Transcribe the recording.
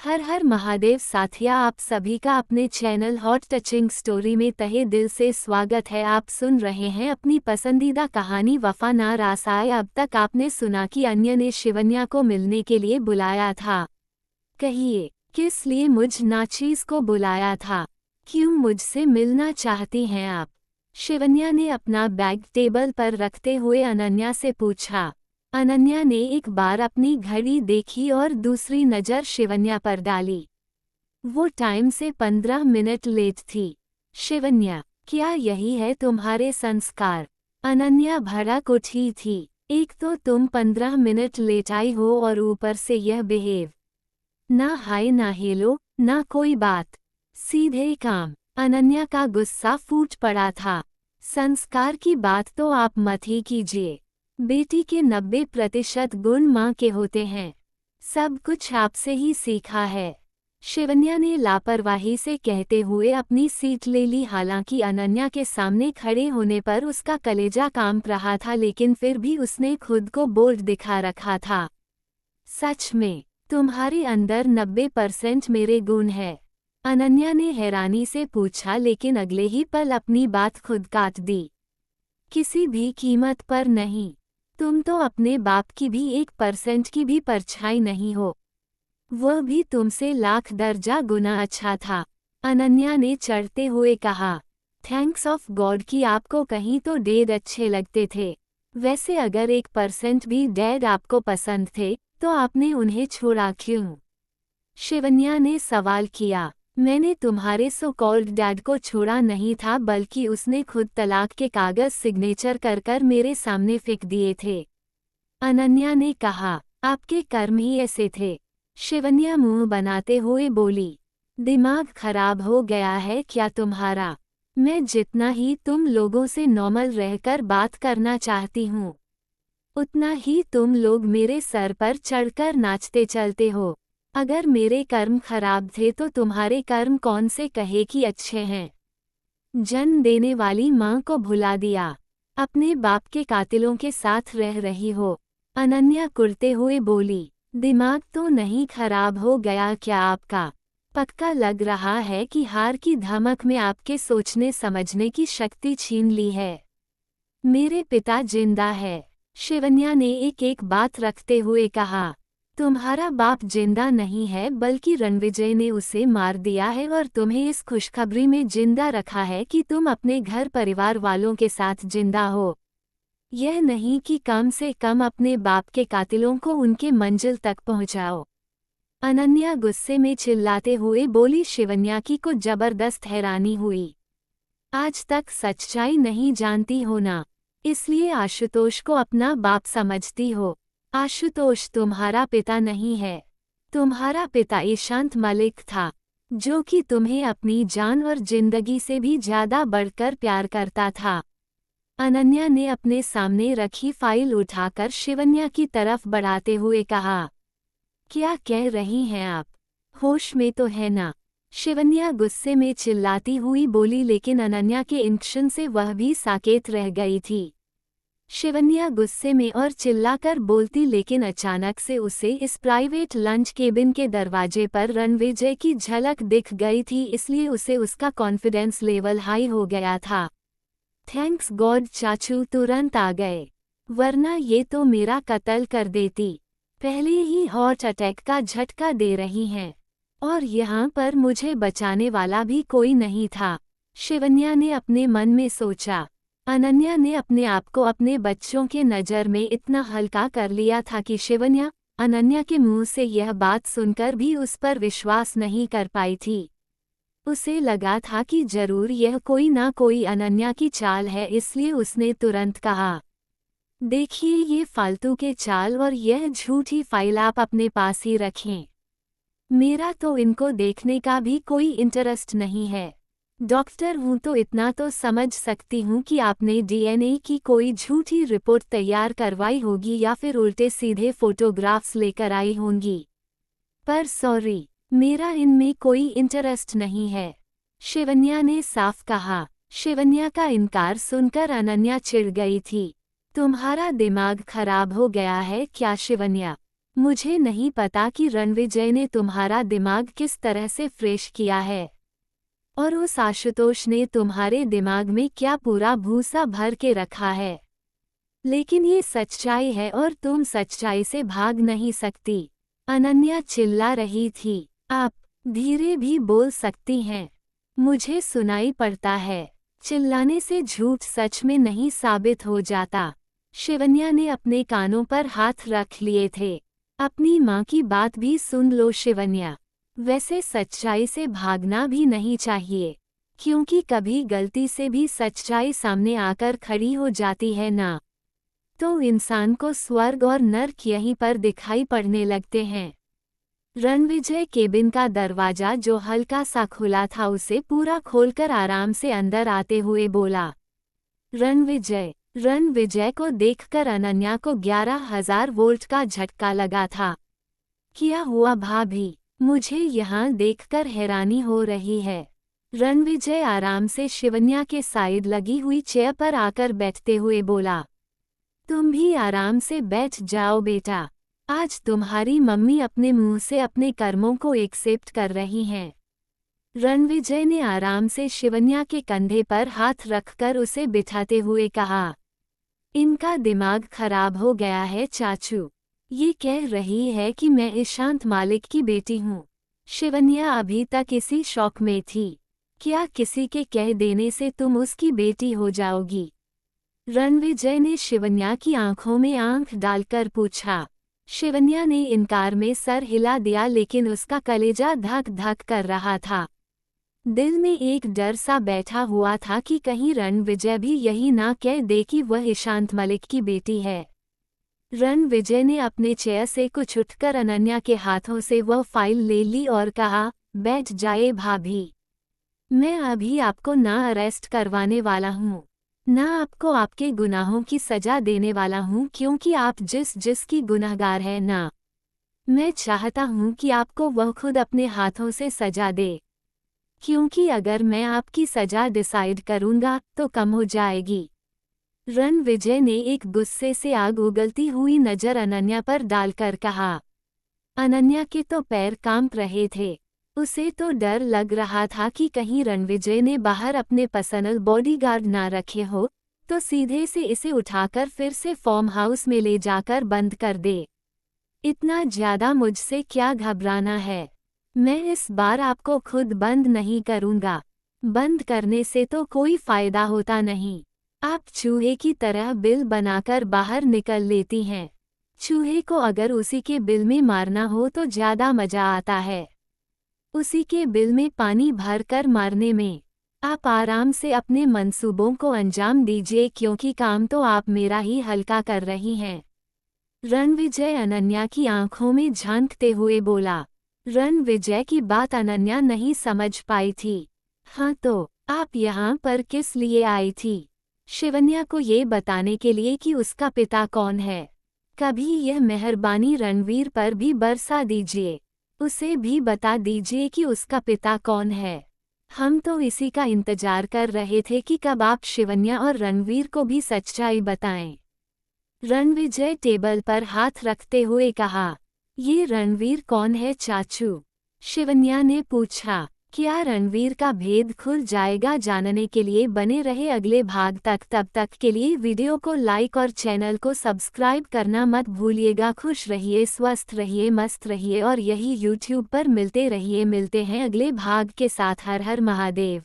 हर हर महादेव साथिया, आप सभी का अपने चैनल हॉट टचिंग स्टोरी में तहे दिल से स्वागत है। आप सुन रहे हैं अपनी पसंदीदा कहानी वफा ना रासाए। अब तक आपने सुना कि अन्य ने शिवन्या को मिलने के लिए बुलाया था। कहिए, किस लिए मुझ नाचीज को बुलाया था? क्यों मुझसे मिलना चाहती हैं आप? शिवन्या ने अपना बैग टेबल पर रखते हुए अनन्या से पूछा। अनन्या ने एक बार अपनी घड़ी देखी और दूसरी नज़र शिवन्या पर डाली। वो टाइम से 15 मिनट लेट थी। शिवन्या, क्या यही है तुम्हारे संस्कार? अनन्या भड़क उठी थी। एक तो तुम 15 मिनट लेट आई हो और ऊपर से यह बिहेव। ना हाय ना हेलो ना कोई बात, सीधे काम। अनन्या का गुस्सा फूट पड़ा था। संस्कार की बात तो आप मत ही कीजिए। बेटी के 90% गुण माँ के होते हैं। सब कुछ आपसे ही सीखा है। शिवन्या ने लापरवाही से कहते हुए अपनी सीट ले ली। हालांकि अनन्या के सामने खड़े होने पर उसका कलेजा कांप रहा था, लेकिन फिर भी उसने खुद को बोल्ड दिखा रखा था। सच में तुम्हारे अंदर 90% मेरे गुण है? अनन्या ने हैरानी से पूछा, लेकिन अगले ही पल अपनी बात खुद काट दी। किसी भी कीमत पर नहीं। तुम तो अपने बाप की भी 1% की भी परछाई नहीं हो। वह भी तुमसे लाख दर्जा गुना अच्छा था। अनन्या ने चढ़ते हुए कहा। थैंक्स ऑफ गॉड कि आपको कहीं तो डैड अच्छे लगते थे। वैसे अगर 1% भी डैड आपको पसंद थे तो आपने उन्हें छोड़ा क्यों? शिवन्या ने सवाल किया। मैंने तुम्हारे सो कॉल्ड डैड को छोड़ा नहीं था, बल्कि उसने खुद तलाक के कागज सिग्नेचर कर कर मेरे सामने फेंक दिए थे। अनन्या ने कहा। आपके कर्म ही ऐसे थे। शिवन्या मुंह बनाते हुए बोली। दिमाग खराब हो गया है क्या तुम्हारा? मैं जितना ही तुम लोगों से नॉर्मल रहकर बात करना चाहती हूँ, उतना ही तुम लोग मेरे सर पर चढ़कर नाचते चलते हो। अगर मेरे कर्म खराब थे तो तुम्हारे कर्म कौन से कहे कि अच्छे हैं? जन्म देने वाली माँ को भुला दिया। अपने बाप के कातिलों के साथ रह रही हो। अनन्या कुर्ते हुए बोली। दिमाग तो नहीं खराब हो गया क्या आपका? पक्का लग रहा है कि हार की धमक में आपके सोचने समझने की शक्ति छीन ली है। मेरे पिता जिंदा है। शिवन्या ने एक एक बात रखते हुए कहा। तुम्हारा बाप जिंदा नहीं है, बल्कि रणविजय ने उसे मार दिया है और तुम्हें इस खुशखबरी में जिंदा रखा है कि तुम अपने घर परिवार वालों के साथ जिंदा हो। यह नहीं कि कम से कम अपने बाप के कातिलों को उनके मंजिल तक पहुंचाओ। अनन्या गुस्से में चिल्लाते हुए बोली। शिवन्या की को जबरदस्त हैरानी हुई। आज तक सच्चाई नहीं जानती हो ना, इसलिए आशुतोष को अपना बाप समझती हो। आशुतोष तुम्हारा पिता नहीं है। तुम्हारा पिता ईशांत मलिक था, जो कि तुम्हें अपनी जान और जिंदगी से भी ज्यादा बढ़कर प्यार करता था। अनन्या ने अपने सामने रखी फाइल उठाकर शिवन्या की तरफ बढ़ाते हुए कहा। क्या कह रही हैं आप? होश में तो है ना? शिवन्या गुस्से में चिल्लाती हुई बोली, लेकिन अनन्या के इंक्शन से वह भी साकेत रह गई थी। शिवन्या गुस्से में और चिल्लाकर बोलती, लेकिन अचानक से उसे इस प्राइवेट लंच केबिन के दरवाजे पर रणविजय की झलक दिख गई थी, इसलिए उसे उसका कॉन्फिडेंस लेवल हाई हो गया था। थैंक्स गॉड चाचू तुरंत आ गए, वरना ये तो मेरा कत्ल कर देती। पहले ही हार्ट अटैक का झटका दे रही हैं, और यहाँ पर मुझे बचाने वाला भी कोई नहीं था। शिवन्या ने अपने मन में सोचा। अनन्या ने अपने आप को अपने बच्चों के नज़र में इतना हल्का कर लिया था कि शिवन्या अनन्या के मुंह से यह बात सुनकर भी उस पर विश्वास नहीं कर पाई थी। उसे लगा था कि जरूर यह कोई ना कोई अनन्या की चाल है, इसलिए उसने तुरंत कहा। देखिए, ये फालतू के चाल और यह झूठी फाइल आप अपने पास ही रखें। मेरा तो इनको देखने का भी कोई इंटरेस्ट नहीं है। डॉक्टर हूँ तो इतना तो समझ सकती हूँ कि आपने डीएनए की कोई झूठी रिपोर्ट तैयार करवाई होगी या फिर उल्टे सीधे फोटोग्राफ्स लेकर आई होंगी, पर सॉरी, मेरा इनमें कोई इंटरेस्ट नहीं है। शिवन्या ने साफ कहा। शिवन्या का इनकार सुनकर अनन्या चिढ़ गई थी। तुम्हारा दिमाग खराब हो गया है क्या शिवन्या? मुझे नहीं पता कि रणविजय ने तुम्हारा दिमाग किस तरह से फ्रेश किया है और उस आशुतोष ने तुम्हारे दिमाग में क्या पूरा भूसा भर के रखा है, लेकिन ये सच्चाई है और तुम सच्चाई से भाग नहीं सकती। अनन्या चिल्ला रही थी। आप धीरे भी बोल सकती हैं, मुझे सुनाई पड़ता है। चिल्लाने से झूठ सच में नहीं साबित हो जाता। शिवन्या ने अपने कानों पर हाथ रख लिए थे। अपनी माँ की बात भी सुन लो शिवन्या, वैसे सच्चाई से भागना भी नहीं चाहिए, क्योंकि कभी गलती से भी सच्चाई सामने आकर खड़ी हो जाती है ना, तो इंसान को स्वर्ग और नर्क यहीं पर दिखाई पड़ने लगते हैं। रणविजय केबिन का दरवाजा जो हल्का सा खुला था उसे पूरा खोलकर आराम से अंदर आते हुए बोला। रणविजय को देखकर अनन्या को 11,000 वोल्ट का झटका लगा था। क्या हुआ भाभी, मुझे यहाँ देखकर हैरानी हो रही है। रणविजय आराम से शिवन्या के साइड लगी हुई चेयर पर आकर बैठते हुए बोला। तुम भी आराम से बैठ जाओ बेटा, आज तुम्हारी मम्मी अपने मुंह से अपने कर्मों को एक्सेप्ट कर रही हैं। रणविजय ने आराम से शिवन्या के कंधे पर हाथ रखकर उसे बिठाते हुए कहा। इनका दिमाग खराब हो गया है चाचू, ये कह रही है कि मैं ईशांत मालिक की बेटी हूँ। शिवन्या अभी तक इसी शौक में थी, क्या किसी के कह देने से तुम उसकी बेटी हो जाओगी? रणविजय ने शिवन्या की आंखों में आंख डालकर पूछा। शिवन्या ने इनकार में सर हिला दिया, लेकिन उसका कलेजा धक धक कर रहा था। दिल में एक डर सा बैठा हुआ था कि कहीं रणविजय भी यही ना कह दे कि वह ईशांत मलिक की बेटी है। रणविजय ने अपने चेयर से कुछ उठकर अनन्या के हाथों से वह फाइल ले ली और कहा, बैठ जाए भाभी, मैं अभी आपको ना अरेस्ट करवाने वाला हूँ, ना आपको आपके गुनाहों की सजा देने वाला हूँ, क्योंकि आप जिसकी गुनहगार है ना, मैं चाहता हूँ कि आपको वह खुद अपने हाथों से सजा दे, क्योंकि अगर मैं आपकी सजा डिसाइड करूँगा तो कम हो जाएगी। रणविजय ने एक गुस्से से आग उगलती हुई नज़र अनन्या पर डालकर कहा। अनन्या के तो पैर कांप रहे थे, उसे तो डर लग रहा था कि कहीं रणविजय ने बाहर अपने पर्सनल बॉडीगार्ड ना रखे हो तो सीधे से इसे उठाकर फिर से फार्म हाउस में ले जाकर बंद कर दे। इतना ज्यादा मुझसे क्या घबराना है, मैं इस बार आपको खुद बंद नहीं करूँगा, बंद करने से तो कोई फायदा होता नहीं, आप चूहे की तरह बिल बनाकर बाहर निकल लेती हैं। चूहे को अगर उसी के बिल में मारना हो तो ज़्यादा मज़ा आता है, उसी के बिल में पानी भरकर मारने में। आप आराम से अपने मंसूबों को अंजाम दीजिए, क्योंकि काम तो आप मेरा ही हल्का कर रही हैं। रणविजय अनन्या की आंखों में झांकते हुए बोला। रणविजय की बात अनन्या नहीं समझ पाई थी। हाँ तो आप यहाँ पर किस लिए आई थी? शिवन्या को ये बताने के लिए कि उसका पिता कौन है। कभी यह मेहरबानी रणवीर पर भी बरसा दीजिए, उसे भी बता दीजिए कि उसका पिता कौन है। हम तो इसी का इंतजार कर रहे थे कि कब आप शिवन्या और रणवीर को भी सच्चाई बताएं। रणविजय टेबल पर हाथ रखते हुए कहा। ये रणवीर कौन है चाचू? शिवन्या ने पूछा। क्या रणवीर का भेद खुल जाएगा? जानने के लिए बने रहे अगले भाग तक। तब तक के लिए वीडियो को लाइक और चैनल को सब्सक्राइब करना मत भूलिएगा। खुश रहिए, स्वस्थ रहिए, मस्त रहिए और यही यूट्यूब पर मिलते रहिए। मिलते हैं अगले भाग के साथ। हर हर महादेव।